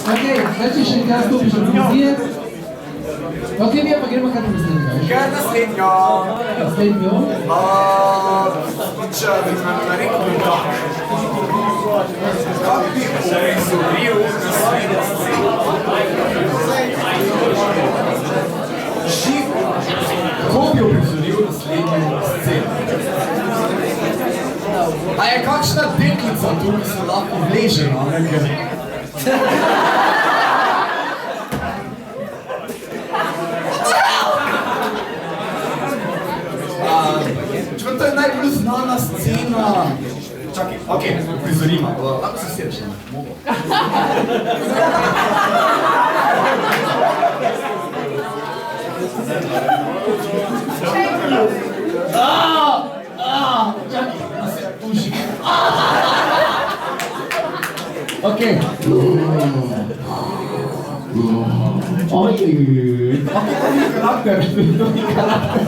Okej, zdajcie še nekaj stopiš od komisije. Ok, mi pa gremo kar naslednjo. Kar naslednjo. Naslednjo. Če bi nam naredili tak. Kak bi uprizoril naslednjo sceno? Kako bi uprizoril naslednjo sceno? A je kakšna deklica tu, ki se lahko vleže na nekaj? Čeprav to je najbolj znana scena. Čakaj, okej, uprizorimo. Lahko se sedeš na mogo. Čakaj, da se tuži. Okej. Okej, to ni karakter.